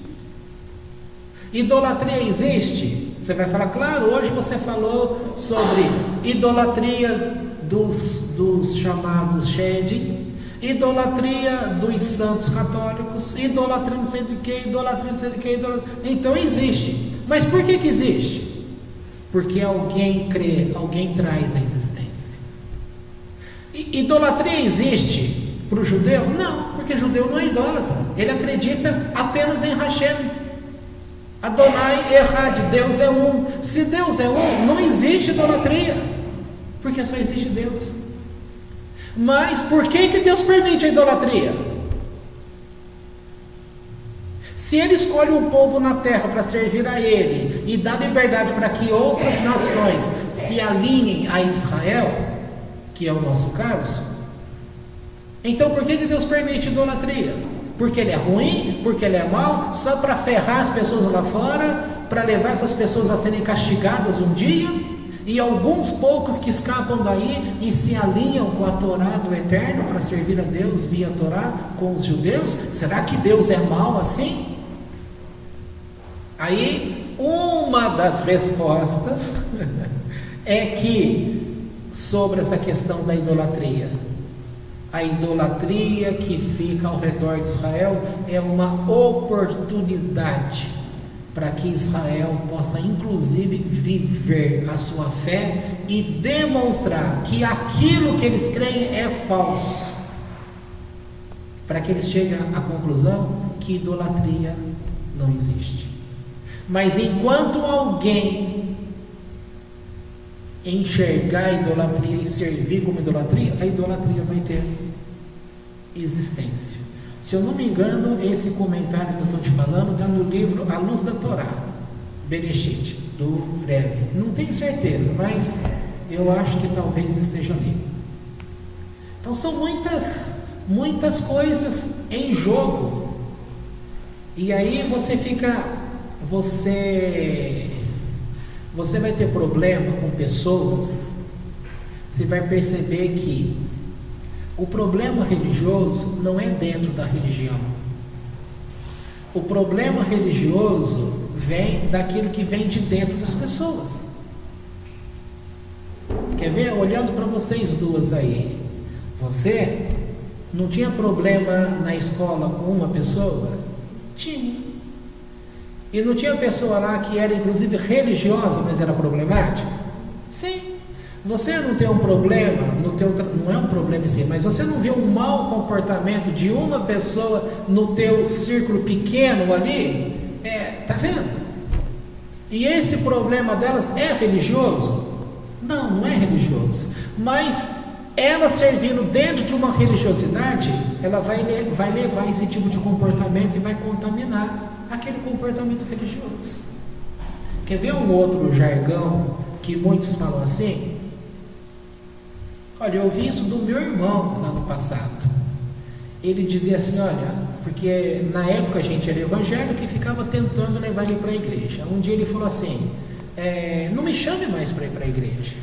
Idolatria existe? Você vai falar: claro, hoje você falou sobre idolatria dos chamados Shed, idolatria dos santos católicos, idolatria não sei do que, idolatria não sei do que, então existe. Mas por que que existe? Porque alguém crê, alguém traz a existência. Idolatria existe para o judeu? Não, porque judeu não é idólatra. Ele acredita apenas em Hashem. Adonai Errad, Deus é um. Se Deus é um, não existe idolatria, porque só existe Deus. Mas por que que Deus permite a idolatria? Se ele escolhe um povo na terra para servir a ele e dá liberdade para que outras nações se alinhem a Israel, que é o nosso caso, então por que Deus permite idolatria? Porque ele é ruim? Porque ele é mau? Só para ferrar as pessoas lá fora? Para levar essas pessoas a serem castigadas um dia? E alguns poucos que escapam daí e se alinham com a Torá do Eterno para servir a Deus via Torá com os judeus. Será que Deus é mau assim? Aí, uma das respostas é que, sobre essa questão da idolatria, a idolatria que fica ao redor de Israel é uma oportunidade para que Israel possa inclusive viver a sua fé e demonstrar que aquilo que eles creem é falso, para que eles cheguem à conclusão que idolatria não existe. Mas enquanto alguém enxergar a idolatria e servir como idolatria, a idolatria vai ter existência. Se eu não me engano, esse comentário que eu estou te falando está no livro A Luz da Torá, Bereshit, do Rebbe. Não tenho certeza, mas eu acho que talvez esteja ali. Então são muitas coisas em jogo. E aí você vai ter problema com pessoas. Você vai perceber que o problema religioso não é dentro da religião. O problema religioso vem daquilo que vem de dentro das pessoas. Quer ver? Olhando para vocês duas aí, você não tinha problema na escola com uma pessoa? Tinha. E não tinha pessoa lá que era inclusive religiosa, mas era problemática? Sim. Você não tem um problema, não é um problema em si, mas você não vê um mau comportamento de uma pessoa no teu círculo pequeno ali? Tá vendo? E esse problema delas é religioso? Não é religioso. Mas ela servindo dentro de uma religiosidade, ela vai levar esse tipo de comportamento e vai contaminar aquele comportamento religioso. Quer ver um outro jargão que muitos falam assim? Olha, eu ouvi isso do meu irmão lá no passado. Ele dizia assim, olha, porque na época a gente era evangélico e ficava tentando levar ele para a igreja. Um dia ele falou assim, não me chame mais para ir para a igreja.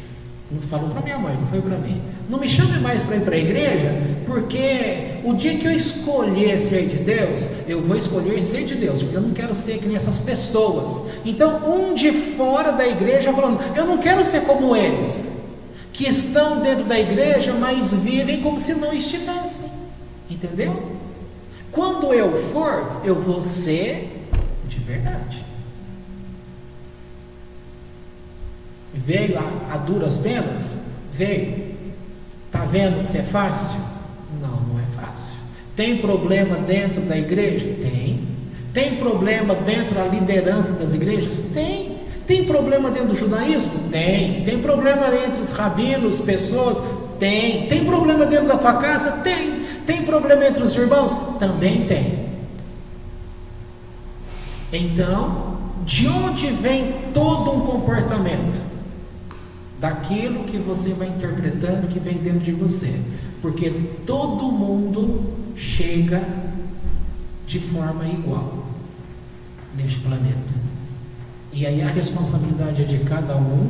Não falou para minha mãe, não foi para mim. Não me chame mais para ir para a igreja, porque o dia que eu escolher ser de Deus, eu vou escolher ser de Deus, porque eu não quero ser que nem essas pessoas. Então, um de fora da igreja falando, eu não quero ser como eles, que estão dentro da igreja, mas vivem como se não estivessem. Entendeu? Quando eu for, eu vou ser de verdade. Veio a duras penas? Veio. Está vendo se é fácil? Não é fácil. Tem problema dentro da igreja? Tem. Tem problema dentro da liderança das igrejas? Tem. Tem problema dentro do judaísmo? Tem. Tem problema entre os rabinos, pessoas? Tem. Tem problema dentro da tua casa? Tem. Tem problema entre os irmãos? Também tem. Então, de onde vem todo um comportamento? Daquilo que você vai interpretando, que vem dentro de você. Porque todo mundo chega de forma igual neste planeta. E aí a responsabilidade é de cada um.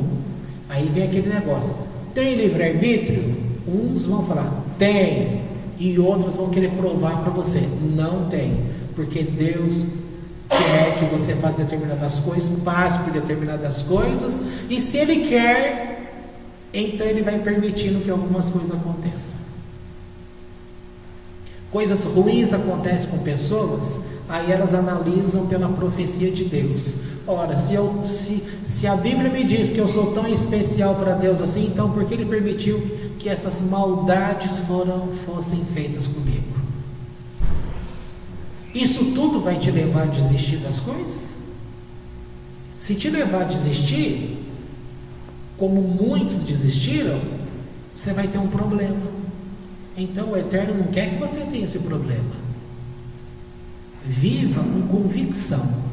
Aí vem aquele negócio, tem livre-arbítrio? Uns vão falar, tem. E outros vão querer provar para você, não tem. Porque Deus quer que você faça determinadas coisas, passe por determinadas coisas, e se Ele quer, então Ele vai permitindo que algumas coisas aconteçam. Coisas ruins acontecem com pessoas, aí elas analisam pela profecia de Deus. Ora, se a Bíblia me diz que eu sou tão especial para Deus assim, então por que Ele permitiu que essas maldades fossem feitas comigo? Isso tudo vai te levar a desistir das coisas? Se te levar a desistir, como muitos desistiram, você vai ter um problema. Então o Eterno não quer que você tenha esse problema. Viva com convicção.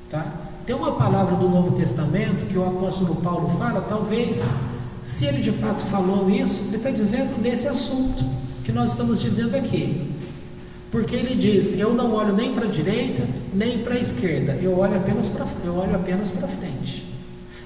Tá? Tem uma palavra do Novo Testamento que o apóstolo Paulo fala, talvez, se ele de fato falou isso, ele está dizendo nesse assunto que nós estamos dizendo aqui. Porque ele diz, eu não olho nem para a direita, nem para a esquerda, eu olho apenas para frente.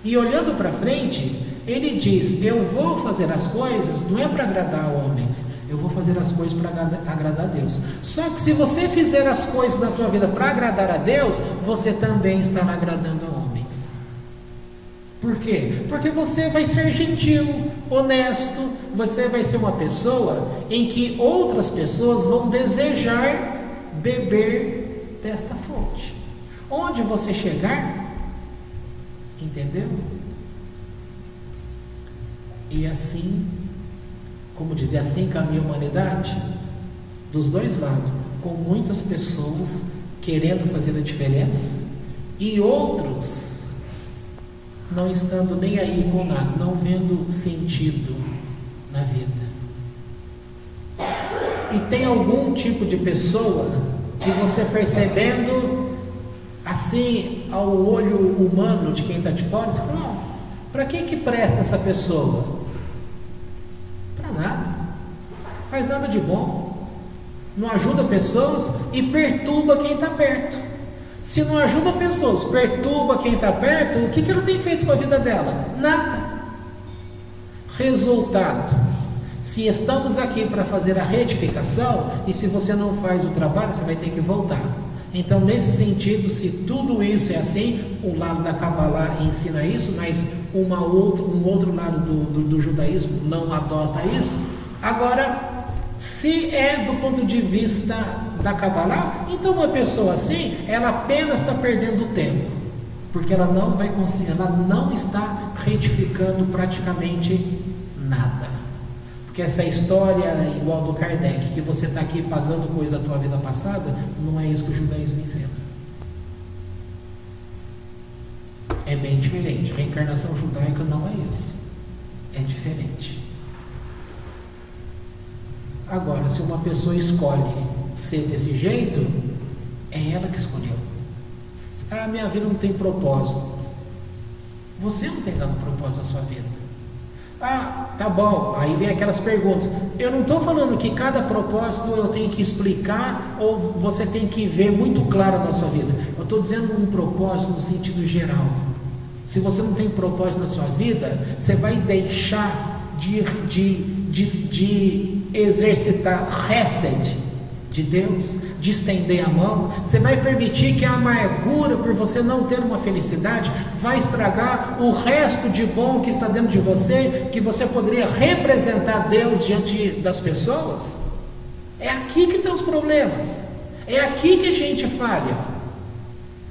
E olhando para frente, ele diz: eu vou fazer as coisas, não é para agradar homens, eu vou fazer as coisas para agradar a Deus. Só que se você fizer as coisas na tua vida para agradar a Deus, você também estará agradando a homens. Por quê? Porque você vai ser gentil, honesto, você vai ser uma pessoa em que outras pessoas vão desejar beber desta fonte. Onde você chegar, entendeu? E assim, como dizia, assim caminha a humanidade, dos dois lados, com muitas pessoas querendo fazer a diferença e outros não estando nem aí com nada, não vendo sentido na vida. E tem algum tipo de pessoa que você percebendo assim ao olho humano de quem está de fora, você fala: não, para que presta essa pessoa? Para nada, faz nada de bom, não ajuda pessoas e perturba quem está perto. Se não ajuda pessoas, perturba quem está perto, o que ela tem feito com a vida dela? Nada. Resultado: se estamos aqui para fazer a retificação, e se você não faz o trabalho, você vai ter que voltar. Então, nesse sentido, se tudo isso é assim, o lado da Kabbalah ensina isso, mas um outro lado do judaísmo não adota isso. Agora, se é do ponto de vista da Kabbalah, então uma pessoa assim, ela apenas está perdendo tempo, porque ela não vai conseguir, ela não está retificando praticamente nada. Porque essa história igual do Kardec, que você está aqui pagando coisa da tua vida passada, não é isso que o judaísmo ensina. É bem diferente. Reencarnação judaica não é isso, é diferente. Agora, se uma pessoa escolhe ser desse jeito, é ela que escolheu. Ah, minha vida não tem propósito. Você não tem dado propósito à sua vida. Ah, tá bom. Aí vem aquelas perguntas. Eu não estou falando que cada propósito eu tenho que explicar ou você tem que ver muito claro na sua vida. Eu estou dizendo um propósito no sentido geral. Se você não tem propósito na sua vida, você vai deixar de exercitar Hesed de Deus, de estender a mão. Você vai permitir que a amargura por você não ter uma felicidade vai estragar o resto de bom que está dentro de você, que você poderia representar Deus diante das pessoas. É aqui que estão os problemas, é aqui que a gente falha.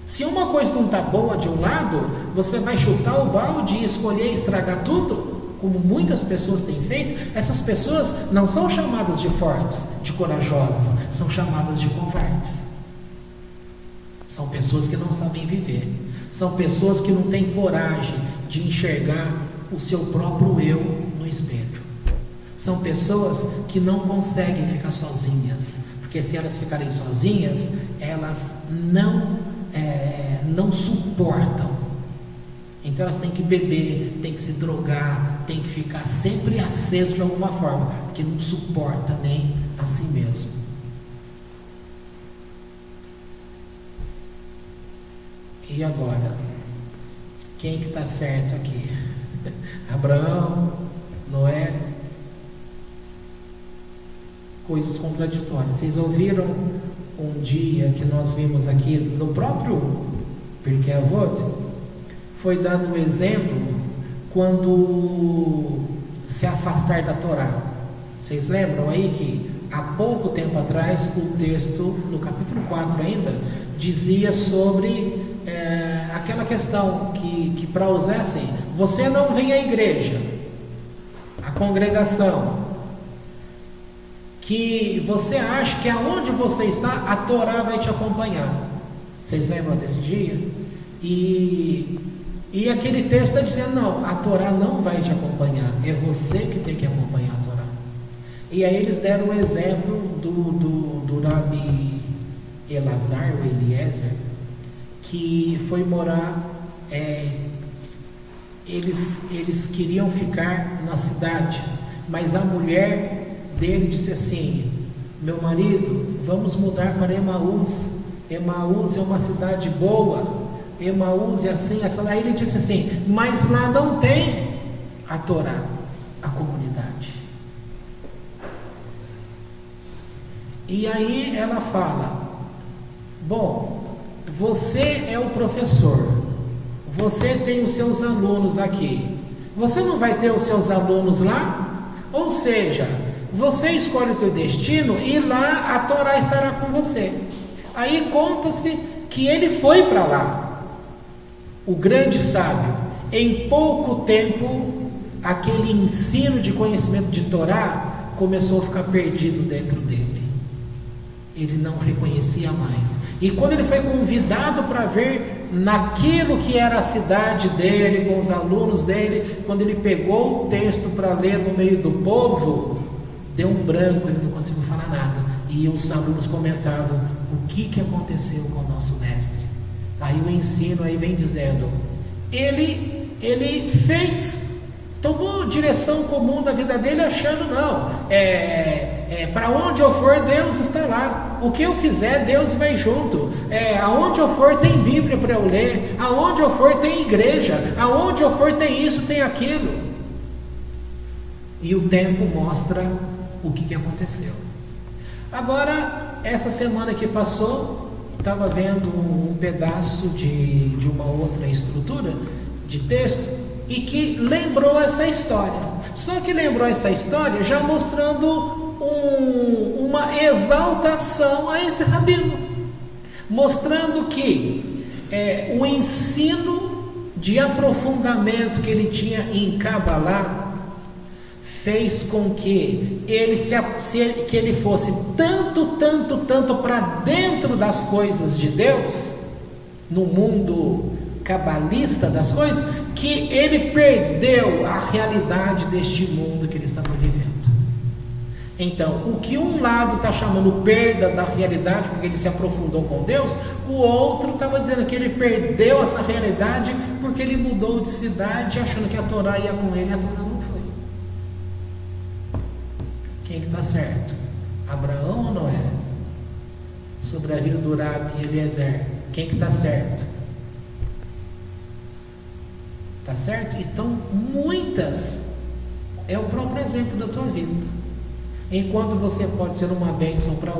Se uma coisa não está boa de um lado, você vai chutar o balde e escolher estragar tudo, como muitas pessoas têm feito. Essas pessoas não são chamadas de fortes, de corajosas, são chamadas de covardes. São pessoas que não sabem viver, são pessoas que não têm coragem de enxergar o seu próprio eu no espelho. São pessoas que não conseguem ficar sozinhas, porque se elas ficarem sozinhas, elas não suportam. Então elas têm que beber, têm que se drogar, têm que ficar sempre aceso de alguma forma, porque não suporta nem a si mesmo. E agora, quem que está certo aqui? Abraão, Noé? Coisas contraditórias. Vocês ouviram um dia que nós vimos aqui no próprio Pirkei Avot? Foi dado um exemplo quando se afastar da Torá. Vocês lembram aí que há pouco tempo atrás o texto, no capítulo 4 ainda, dizia sobre aquela questão que para usar assim: você não vem à igreja, à congregação, que você acha que aonde você está a Torá vai te acompanhar. Vocês lembram desse dia? E aquele texto está dizendo: não, a Torá não vai te acompanhar, é você que tem que acompanhar a Torá. E aí eles deram um exemplo do Rabi Elazar, ou Eliezer, que foi morar, eles queriam ficar na cidade, mas a mulher dele disse assim: meu marido, vamos mudar para Emaús. Emaús é uma cidade boa, Emaús e assim. Aí ele disse assim: mas lá não tem a Torá, a comunidade. E aí ela fala: bom, você é o professor, você tem os seus alunos aqui, você não vai ter os seus alunos lá? Ou seja, você escolhe o teu destino e lá a Torá estará com você. Aí conta-se que ele foi para lá, o grande sábio. Em pouco tempo, aquele ensino de conhecimento de Torá começou a ficar perdido dentro dele. Ele não reconhecia mais. E quando ele foi convidado para ver naquilo que era a cidade dele, com os alunos dele, quando ele pegou o texto para ler no meio do povo, deu um branco, ele não conseguiu falar nada. E os alunos comentavam: o que aconteceu com o nosso mestre? Aí o ensino aí vem dizendo: ele tomou direção comum da vida dele, achando, não, para onde eu for, Deus está lá. O que eu fizer, Deus vai junto. Aonde eu for, tem Bíblia para eu ler. Aonde eu for, tem igreja. Aonde eu for, tem isso, tem aquilo. E o tempo mostra o que aconteceu. Agora, essa semana que passou, estava vendo um pedaço de uma outra estrutura de texto e que lembrou essa história. Só que lembrou essa história já mostrando uma exaltação a esse rabino, mostrando que o ensino de aprofundamento que ele tinha em Kabbalah fez com que ele fosse tanto para dentro das coisas de Deus, no mundo cabalista das coisas, que ele perdeu a realidade deste mundo que ele estava vivendo. Então, o que um lado está chamando perda da realidade, porque ele se aprofundou com Deus, o outro estava dizendo que ele perdeu essa realidade porque ele mudou de cidade, achando que a Torá ia com ele, e a Torá não foi. Quem que está certo? Abraão ou Noé? Sobre a vida do Rabi e Eliezer, quem que está certo? Está certo? Então, muitas é o próprio exemplo da tua vida. Enquanto você pode ser uma bênção para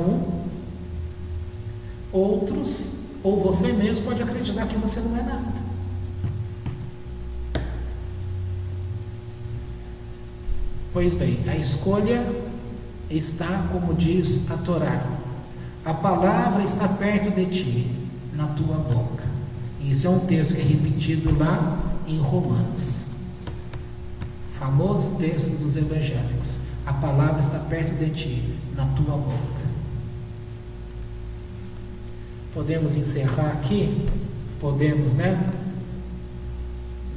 outros, ou você mesmo pode acreditar que você não é nada. Pois bem, a escolha está, como diz a Torá: a palavra está perto de ti, na tua boca. Isso é um texto que é repetido lá em Romanos, famoso texto dos evangélicos. A palavra está perto de ti, na tua boca. Podemos encerrar aqui? Podemos, né?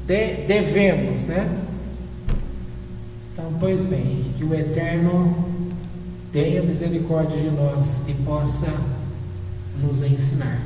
Devemos, né? Então, pois bem, que o Eterno tenha misericórdia de nós e possa nos ensinar.